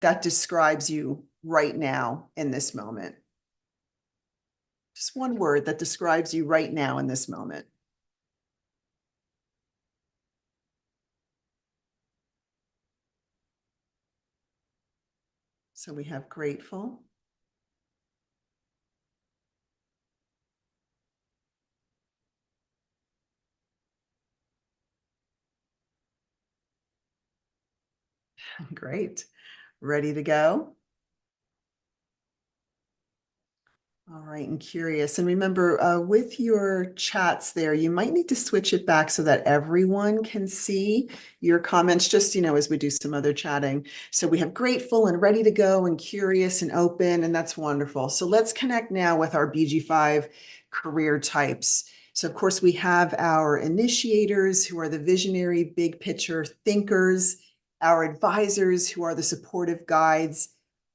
that describes you right now in this moment? Just one word that describes you right now in this moment. So we have grateful. Great. Ready to go? All right, and curious. And remember, with your chats there, you might need to switch it back so that everyone can see your comments, just, as we do some other chatting. So we have grateful and ready to go and curious and open, and that's wonderful. So let's connect now with our BG5 career types. So of course, we have our initiators, who are the visionary, big picture thinkers, our advisors, who are the supportive guides,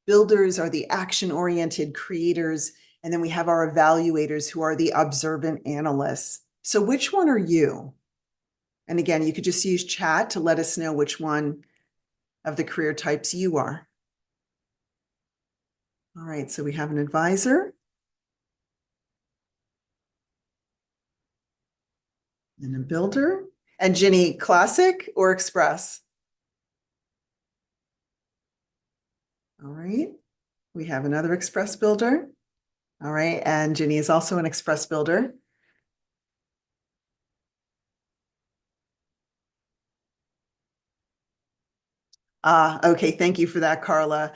builders are the action-oriented creators, and then we have our evaluators, who are the observant analysts. So which one are you? And again, you could just use chat to let us know which one of the career types you are. All right, so we have an advisor and a builder. And Ginny, classic or express? All right, we have another express builder. All right, and Ginny is also an express builder. Okay, thank you for that, Carla.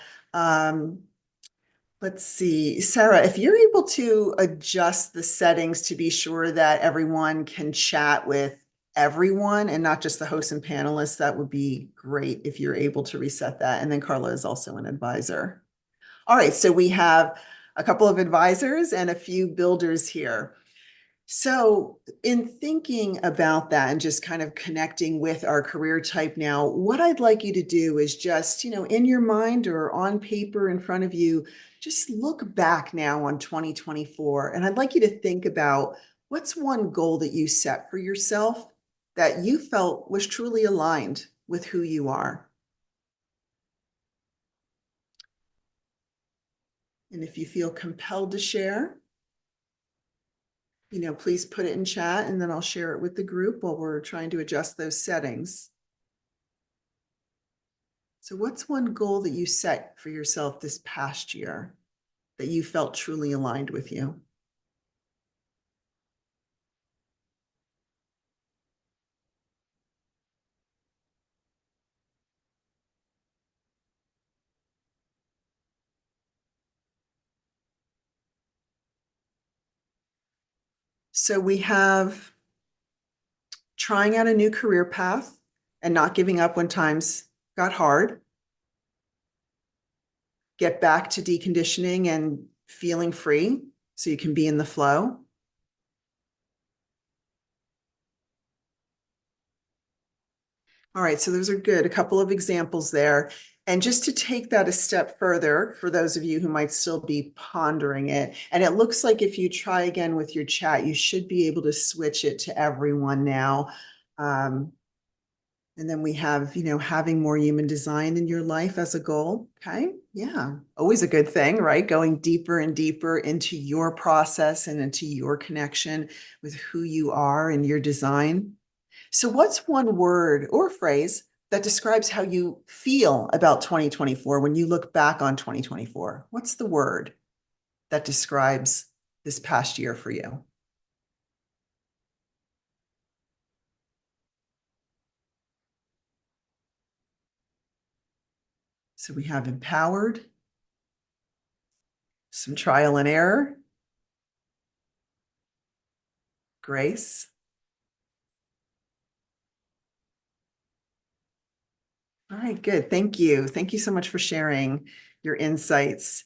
Let's see, Sarah, if you're able to adjust the settings to be sure that everyone can chat with everyone and not just the hosts and panelists, that would be great if you're able to reset that. And then Carla is also an advisor. All right, so we have a couple of advisors and a few builders here. So in thinking about that and just kind of connecting with our career type now, what I'd like you to do is just, in your mind or on paper in front of you, just look back now on 2024. And I'd like you to think about what's one goal that you set for yourself that you felt was truly aligned with who you are. And if you feel compelled to share, please put it in chat and then I'll share it with the group while we're trying to adjust those settings. So what's one goal that you set for yourself this past year that you felt truly aligned with you? So we have trying out a new career path and not giving up when times got hard. Get back to deconditioning and feeling free so you can be in the flow. All right, so those are good. A couple of examples there. And just to take that a step further, for those of you who might still be pondering it, and it looks like if you try again with your chat, you should be able to switch it to everyone now. And then we have, having more human design in your life as a goal. Okay. Yeah. Always a good thing, right? Going deeper and deeper into your process and into your connection with who you are and your design. So what's one word or phrase that describes how you feel about 2024 when you look back on 2024? What's the word that describes this past year for you? So we have empowered, some trial and error, grace. All right, good. Thank you. Thank you so much for sharing your insights.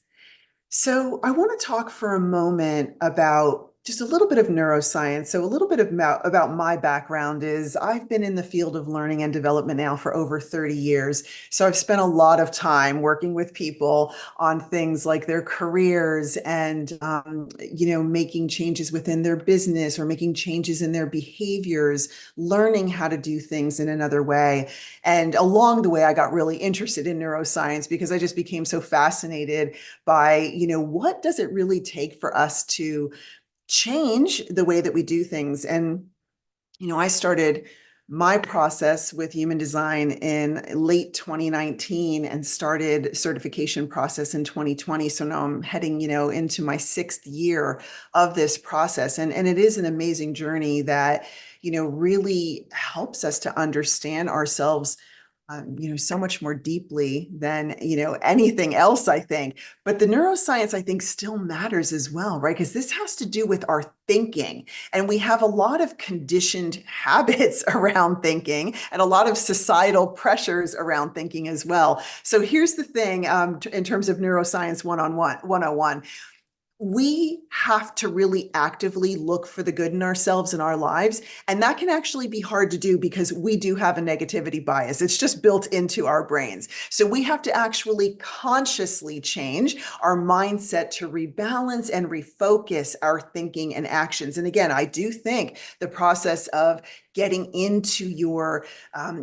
So I want to talk for a moment about Just a little bit of neuroscience. So, a little bit of about my background is I've been in the field of learning and development now for over 30 years. So, I've spent a lot of time working with people on things like their careers and, making changes within their business or making changes in their behaviors, learning how to do things in another way. And along the way, I got really interested in neuroscience because I just became so fascinated by, what does it really take for us to change the way that we do things. And, I started my process with human design in late 2019 and started certification process in 2020. So now I'm heading, into my 6th year of this process. And it is an amazing journey that, really helps us to understand ourselves so much more deeply than, anything else, I think. But the neuroscience, I think, still matters as well, right? Because this has to do with our thinking. And we have a lot of conditioned habits around thinking and a lot of societal pressures around thinking as well. So here's the thing in terms of neuroscience 101, we have to really actively look for the good in ourselves and our lives. And that can actually be hard to do because we do have a negativity bias. It's just built into our brains. So we have to actually consciously change our mindset to rebalance and refocus our thinking and actions. And again, I do think the process of getting into your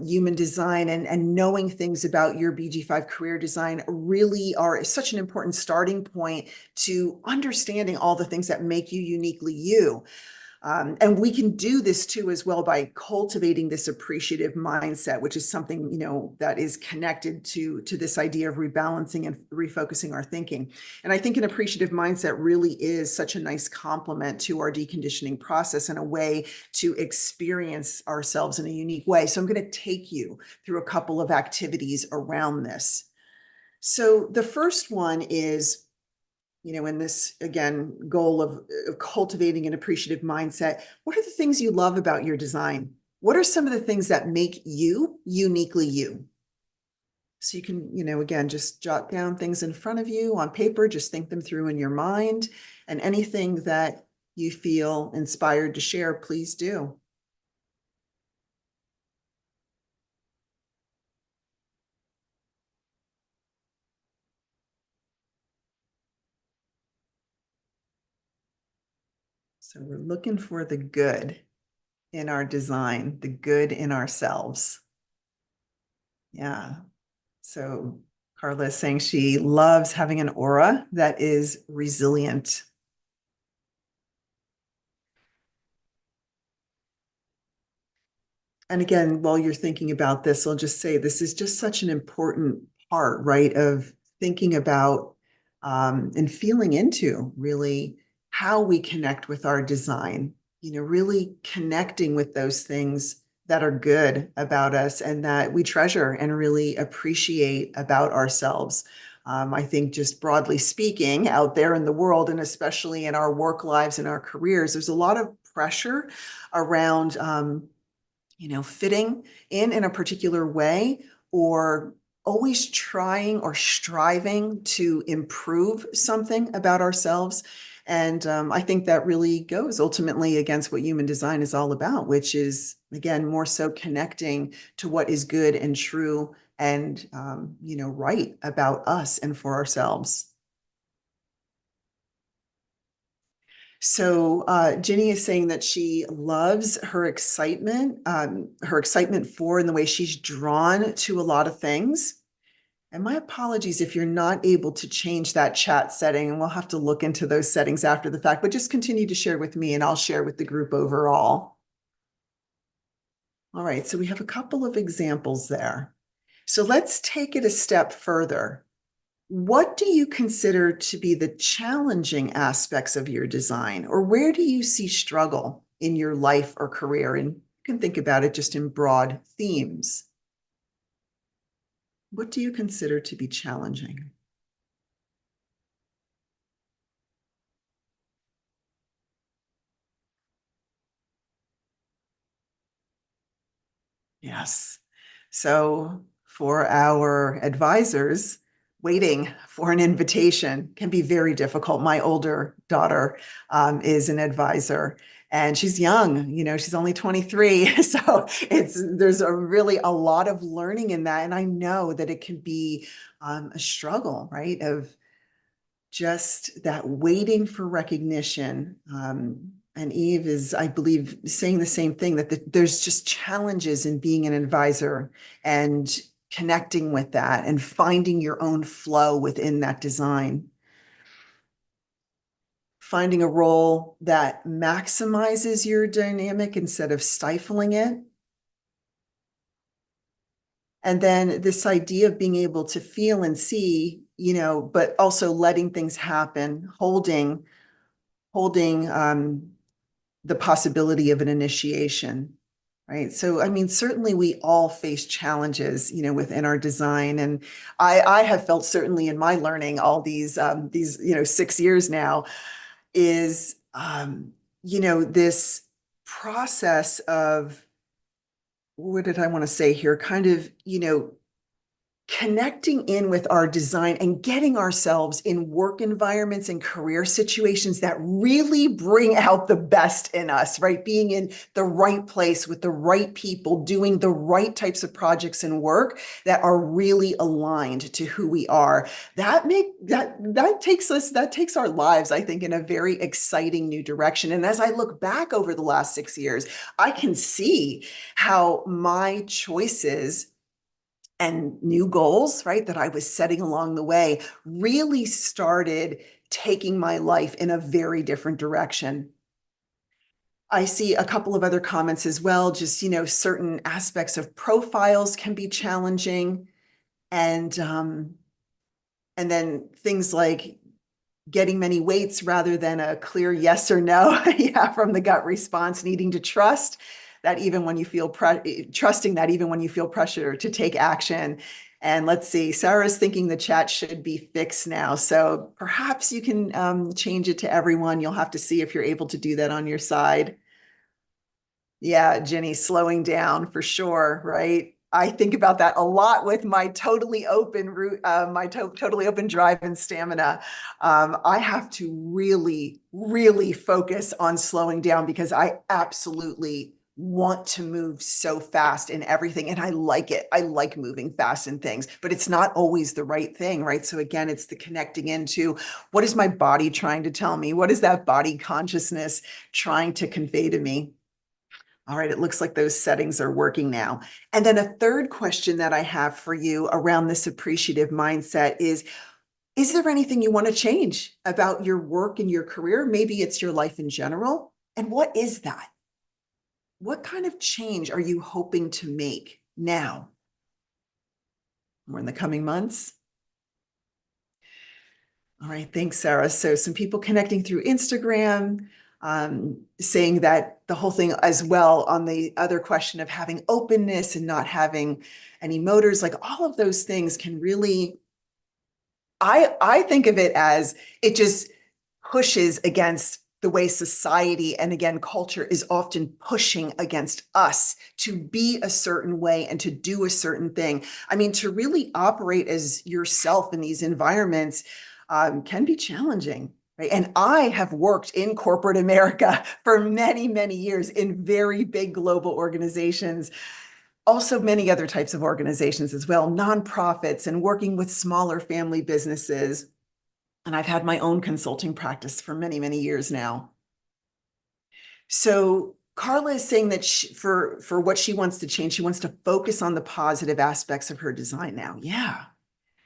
human design and knowing things about your BG5 career design really are such an important starting point to understanding all the things that make you uniquely you. And we can do this too as well by cultivating this appreciative mindset, which is something, that is connected to this idea of rebalancing and refocusing our thinking. And I think an appreciative mindset really is such a nice complement to our deconditioning process and a way to experience ourselves in a unique way. So I'm going to take you through a couple of activities around this. So the first one is, in this, again, goal of cultivating an appreciative mindset, what are the things you love about your design? What are some of the things that make you uniquely you? So you can, again, just jot down things in front of you on paper, just think them through in your mind, and anything that you feel inspired to share, please do. So we're looking for the good in our design, the good in ourselves. Yeah. So Carla is saying she loves having an aura that is resilient. And again, while you're thinking about this, I'll just say this is just such an important part, right, of thinking about and feeling into really how we connect with our design, really connecting with those things that are good about us and that we treasure and really appreciate about ourselves. I think, just broadly speaking, out there in the world, and especially in our work lives and our careers, there's a lot of pressure around fitting in a particular way or always trying or striving to improve something about ourselves. And I think that really goes ultimately against what human design is all about, which is, again, more so connecting to what is good and true and, right about us and for ourselves. So Ginny is saying that she loves her excitement for and the way she's drawn to a lot of things. And my apologies if you're not able to change that chat setting, and we'll have to look into those settings after the fact, but just continue to share with me and I'll share with the group overall. All right, so we have a couple of examples there. So let's take it a step further. What do you consider to be the challenging aspects of your design, or where do you see struggle in your life or career? And you can think about it just in broad themes. What do you consider to be challenging? Yes. So for our advisors, waiting for an invitation can be very difficult. My older daughter is an advisor, and she's young, she's only 23. So there's a lot of learning in that. And I know that it can be a struggle, right? Of just that waiting for recognition. And Eve is, I believe, saying the same thing, that there's just challenges in being an advisor and connecting with that and finding your own flow within that design. Finding a role that maximizes your dynamic instead of stifling it. And then this idea of being able to feel and see, but also letting things happen, holding the possibility of an initiation, right? So, I mean, certainly we all face challenges, within our design. And I have felt certainly in my learning all these 6 years now is, this process of, what did I want to say here? Kind of, connecting in with our design and getting ourselves in work environments and career situations that really bring out the best in us, right? Being in the right place with the right people, doing the right types of projects and work that are really aligned to who we are. That takes our lives, I think, in a very exciting new direction. And as I look back over the last 6 years, I can see how my choices and new goals, right, that I was setting along the way really started taking my life in a very different direction. I see a couple of other comments as well. Just, certain aspects of profiles can be challenging. And then things like getting many weights rather than a clear yes or no, yeah, from the gut response, needing to trust that even when you feel trusting that even when you feel pressure to take action. And let's see, Sarah's thinking the chat should be fixed now. So perhaps you can change it to everyone. You'll have to see if you're able to do that on your side. Yeah, Jenny, slowing down for sure, right? I think about that a lot with my totally open route, totally open drive and stamina. I have to really, really focus on slowing down because I absolutely want to move so fast in everything. And I like it. I like moving fast in things, but it's not always the right thing, right? So again, it's the connecting into, what is my body trying to tell me? What is that body consciousness trying to convey to me? All right, it looks like those settings are working now. And then a third question that I have for you around this appreciative mindset is there anything you want to change about your work and your career? Maybe it's your life in general. And what is that? What kind of change are you hoping to make now or in the coming months? All right, thanks, Sarah. So some people connecting through Instagram, saying that the whole thing as well on the other question of having openness and not having any motors, like all of those things can really, I think of it as it just pushes against the way society and again culture is often pushing against us to be a certain way and to do a certain thing. I mean, to really operate as yourself in these environments can be challenging. Right? And I have worked in corporate America for many, many years in very big global organizations, also many other types of organizations as well, nonprofits and working with smaller family businesses. And I've had my own consulting practice for many, many years now. So Carla is saying that for what she wants to change, she wants to focus on the positive aspects of her design now. Yeah.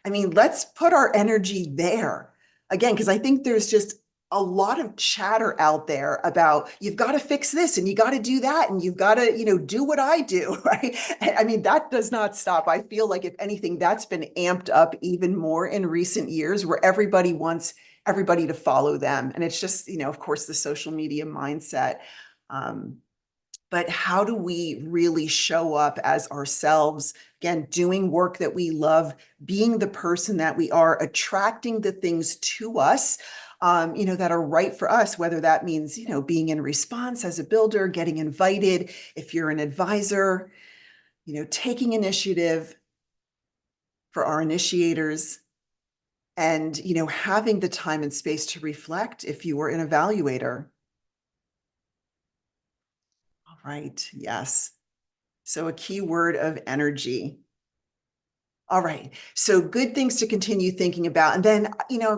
I mean, let's put our energy there again, because I think there's just a lot of chatter out there about you've got to fix this and you got to do that and you've got to, do what I do, right? I mean, that does not stop. I feel like if anything, that's been amped up even more in recent years where everybody wants everybody to follow them. And it's just, of course, the social media mindset. Um, but how do we really show up as ourselves, again, doing work that we love, being the person that we are, attracting the things to us, that are right for us, whether that means, being in response as a builder, getting invited, if you're an advisor, taking initiative for our initiators, and, having the time and space to reflect if you were an evaluator. All right. Yes. So a key word of energy. All right. So good things to continue thinking about. And then,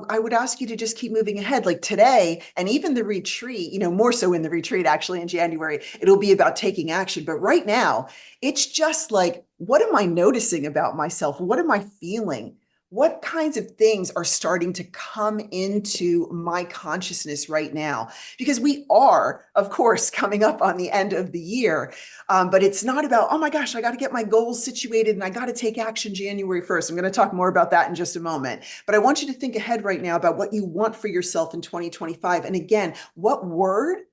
I would ask you to just keep moving ahead. Like today, and even the retreat, more so in the retreat, actually, in January, it'll be about taking action. But right now, it's just like, what am I noticing about myself? What am I feeling? What kinds of things are starting to come into my consciousness right now? Because we are, of course, coming up on the end of the year. But it's not about, oh my gosh, I got to get my goals situated and I got to take action January 1st. I'm going to talk more about that in just a moment. But I want you to think ahead right now about what you want for yourself in 2025. And again, what word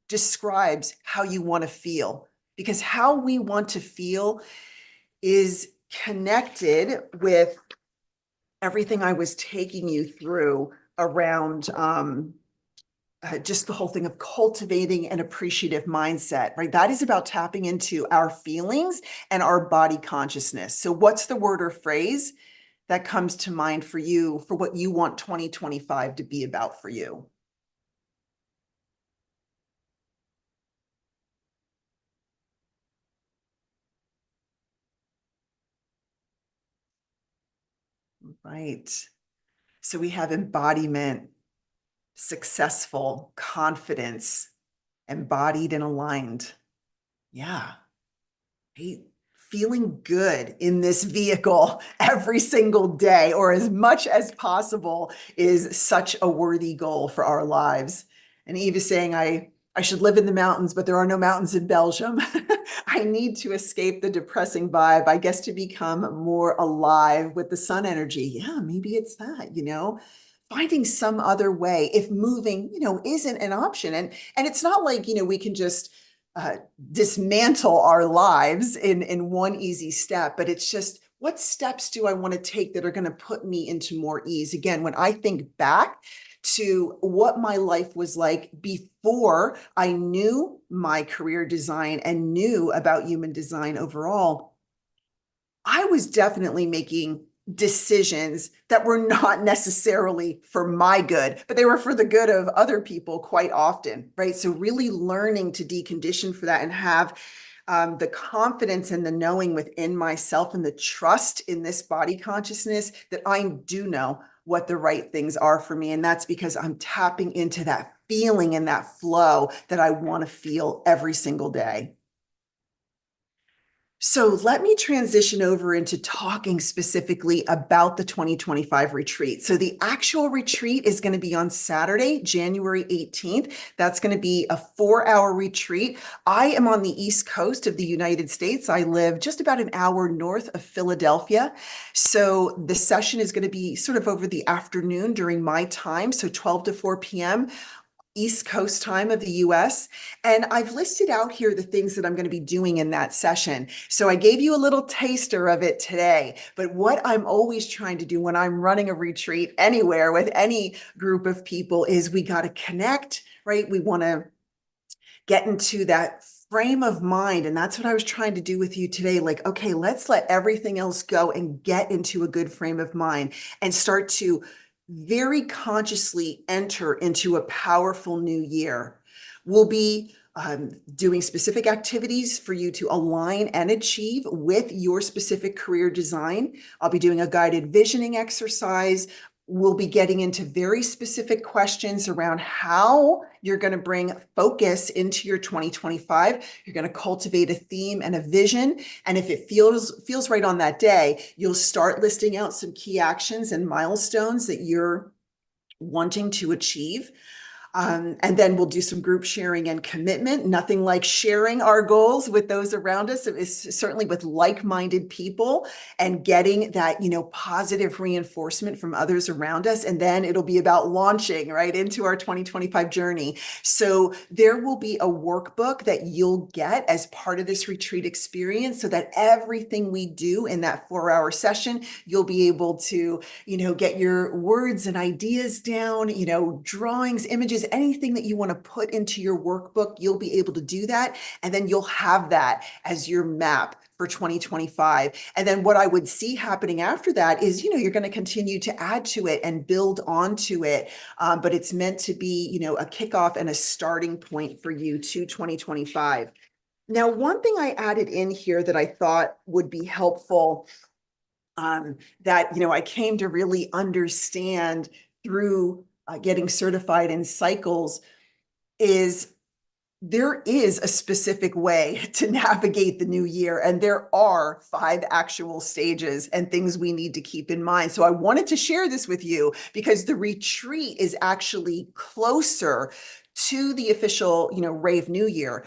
describes how you want to feel? Because how we want to feel is connected with everything I was taking you through around just the whole thing of cultivating an appreciative mindset, right? That is about tapping into our feelings and our body consciousness. So, what's the word or phrase that comes to mind for you for what you want 2025 to be about for you? Right. So, we have embodiment, successful, confidence, embodied and aligned. Yeah. Right? Feeling good in this vehicle every single day or as much as possible is such a worthy goal for our lives. And Eve is saying, I should live in the mountains, but there are no mountains in Belgium. I need to escape the depressing vibe, I guess, to become more alive with the sun energy. Yeah, maybe it's that, finding some other way if moving, isn't an option. And it's not like, we can just uh, dismantle our lives in one easy step, but it's just what steps do I want to take that are going to put me into more ease? Again, when I think back to what my life was like before I knew my career design and knew about human design overall, I was definitely making decisions that were not necessarily for my good, but they were for the good of other people quite often, right? So, really learning to decondition for that and have the confidence and the knowing within myself and the trust in this body consciousness that I do know what the right things are for me. And that's because I'm tapping into that feeling and that flow that I want to feel every single day. So let me transition over into talking specifically about the 2025 retreat. So the actual retreat is going to be on Saturday, January 18th. That's going to be a 4-hour retreat. I am on the East Coast of the United States. I live just about an hour north of Philadelphia. So the session is going to be sort of over the afternoon during my time, so 12 to 4 p.m. East Coast time of the US. And I've listed out here the things that I'm going to be doing in that session. So I gave you a little taster of it today. But what I'm always trying to do when I'm running a retreat anywhere with any group of people is we got to connect, right? We want to get into that frame of mind. And that's what I was trying to do with you today. Like, okay, let's let everything else go and get into a good frame of mind and start to very consciously enter into a powerful new year. We'll be doing specific activities for you to align and achieve with your specific career design. I'll be doing a guided visioning exercise. We'll be getting into very specific questions around how you're going to bring focus into your 2025. You're going to cultivate a theme and a vision. And if it feels right on that day, you'll start listing out some key actions and milestones that you're wanting to achieve. And then we'll do some group sharing and commitment. Nothing like sharing our goals with those around us. It is certainly with like-minded people and getting that, positive reinforcement from others around us. And then it'll be about launching right into our 2025 journey. So there will be a workbook that you'll get as part of this retreat experience so that everything we do in that 4-hour session, you'll be able to, get your words and ideas down, drawings, images, changes, anything that you want to put into your workbook, you'll be able to do that. And then you'll have that as your map for 2025. And then what I would see happening after that is, you're going to continue to add to it and build onto it. But it's meant to be, a kickoff and a starting point for you to 2025. Now, one thing I added in here that I thought would be helpful, that, I came to really understand through getting certified in cycles, is there is a specific way to navigate the new year, and there are 5 actual stages and things we need to keep in mind. So I wanted to share this with you because the retreat is actually closer to the official, Rave New Year,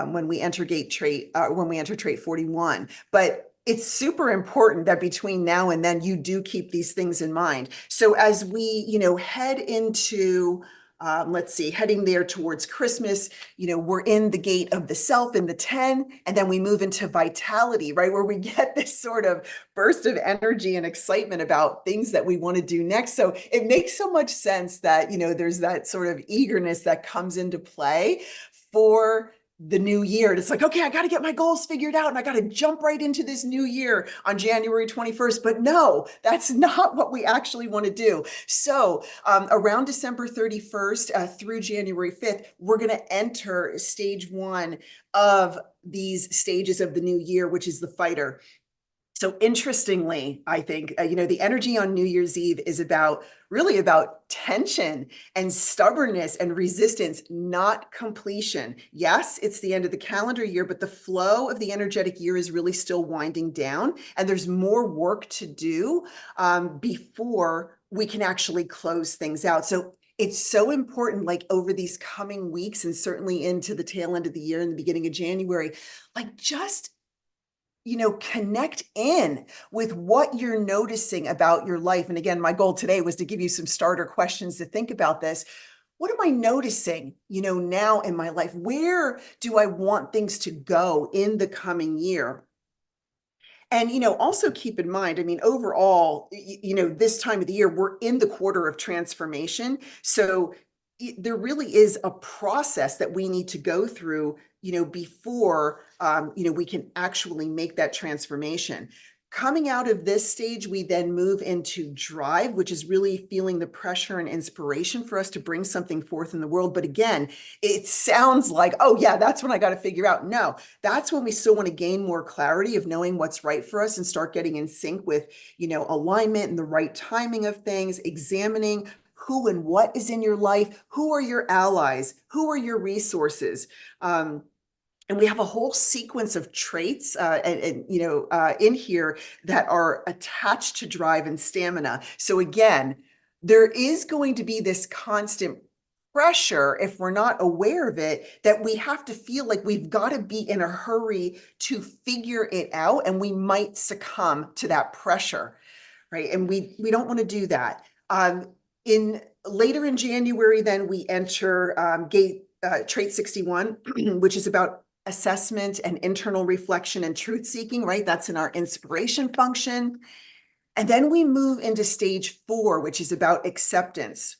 when we enter trait 41. But it's super important that between now and then you do keep these things in mind. So as we, head into heading there towards Christmas, we're in the gate of the self in the 10, and then we move into vitality, right? Where we get this sort of burst of energy and excitement about things that we want to do next. So it makes so much sense that, there's that sort of eagerness that comes into play for the new year. It's like, okay, I got to get my goals figured out and I got to jump right into this new year on January 21st. But no, that's not what we actually want to do. So around December 31st through January 5th, we're going to enter stage 1 of these stages of the new year, which is the fighter. So interestingly, I think, the energy on New Year's Eve is really about tension and stubbornness and resistance, not completion. Yes, it's the end of the calendar year, but the flow of the energetic year is really still winding down, and there's more work to do before we can actually close things out. So it's so important, like over these coming weeks and certainly into the tail end of the year and the beginning of January, like just connect in with what you're noticing about your life. And again, my goal today was to give you some starter questions to think about this. What am I noticing, now in my life? Where do I want things to go in the coming year? And, also keep in mind, overall, this time of the year, we're in the quarter of transformation. So there really is a process that we need to go through, before, we can actually make that transformation. Coming out of this stage, we then move into drive, which is really feeling the pressure and inspiration for us to bring something forth in the world. But again, it sounds like, oh yeah, that's when I got to figure out. No, that's when we still want to gain more clarity of knowing what's right for us and start getting in sync with, alignment and the right timing of things, examining who and what is in your life, who are your allies, who are your resources. And we have a whole sequence of traits in here that are attached to drive and stamina. So again, there is going to be this constant pressure, if we're not aware of it, that we have to feel like we've got to be in a hurry to figure it out, and we might succumb to that pressure, right? And we don't want to do that. Later in January, then we enter trait 61, which is about assessment and internal reflection and truth seeking, right? That's in our inspiration function. And then we move into stage 4, which is about acceptance.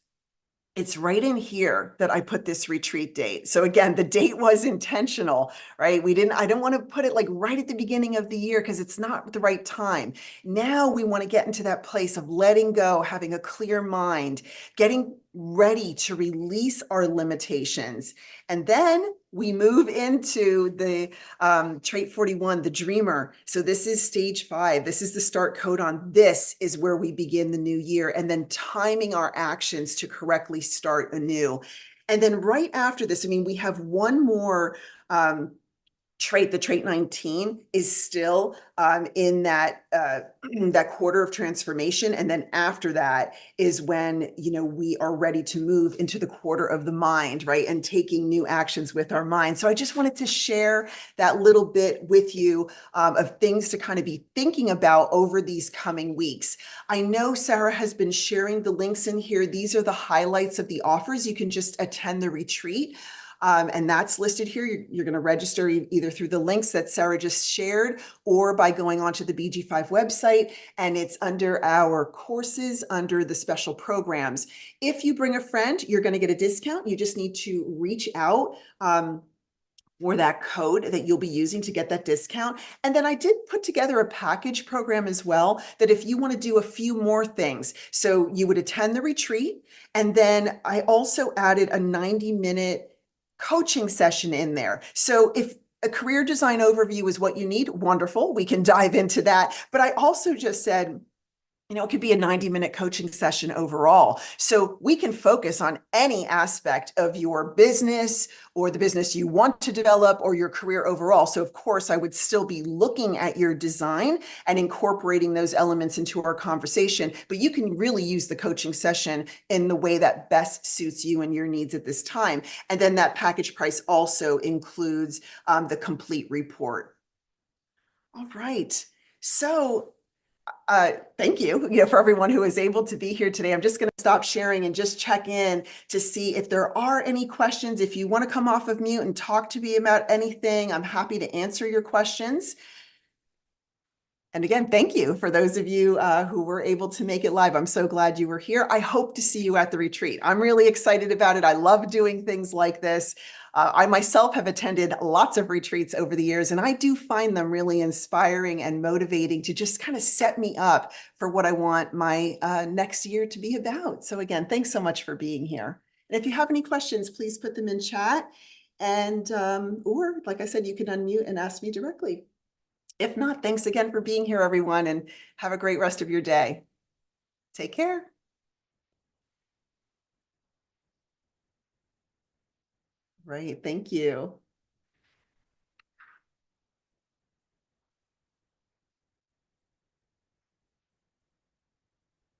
It's right in here that I put this retreat date. So again, the date was intentional, right? I don't want to put it like right at the beginning of the year because it's not the right time. Now we want to get into that place of letting go, having a clear mind, getting ready to release our limitations. And then we move into the trait 41, the dreamer. So this is stage 5. This is the start codon. This is where we begin the new year, and then timing our actions to correctly start anew. And then right after this, we have one more trait. The trait 19 is still in that that quarter of transformation, and then after that is when we are ready to move into the quarter of the mind, right, and taking new actions with our mind. So I just wanted to share that little bit with you of things to kind of be thinking about over these coming weeks. I know Sarah has been sharing the links in here. These are the highlights of the offers. You can just attend the retreat. And that's listed here. You're going to register either through the links that Sarah just shared or by going onto the BG5 website, and it's under our courses under the special programs. If you bring a friend, you're going to get a discount. You just need to reach out for that code that you'll be using to get that discount. And then I did put together a package program as well, that if you want to do a few more things, so you would attend the retreat. And then I also added a 90-minute coaching session in there. So if a career design overview is what you need, wonderful, we can dive into that. But I also just said, it could be a 90-minute coaching session overall. So we can focus on any aspect of your business or the business you want to develop or your career overall. So of course, I would still be looking at your design and incorporating those elements into our conversation, but you can really use the coaching session in the way that best suits you and your needs at this time. And then that package price also includes the complete report. All right. So thank you, for everyone who is able to be here today. I'm just going to stop sharing and just check in to see if there are any questions. If you want to come off of mute and talk to me about anything, I'm happy to answer your questions. And again, thank you for those of you who were able to make it live. I'm so glad you were here. I hope to see you at the retreat. I'm really excited about it. I love doing things like this. I myself have attended lots of retreats over the years, and I do find them really inspiring and motivating to just kind of set me up for what I want my next year to be about. So again, thanks so much for being here. And if you have any questions, please put them in chat. And or like I said, you can unmute and ask me directly. If not, thanks again for being here, everyone, and have a great rest of your day. Take care. Right. Thank you.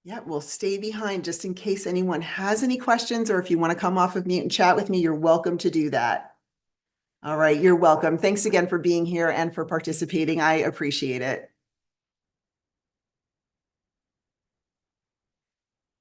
Yeah, we'll stay behind just in case anyone has any questions, or if you want to come off of mute and chat with me, you're welcome to do that. All right. You're welcome. Thanks again for being here and for participating. I appreciate it.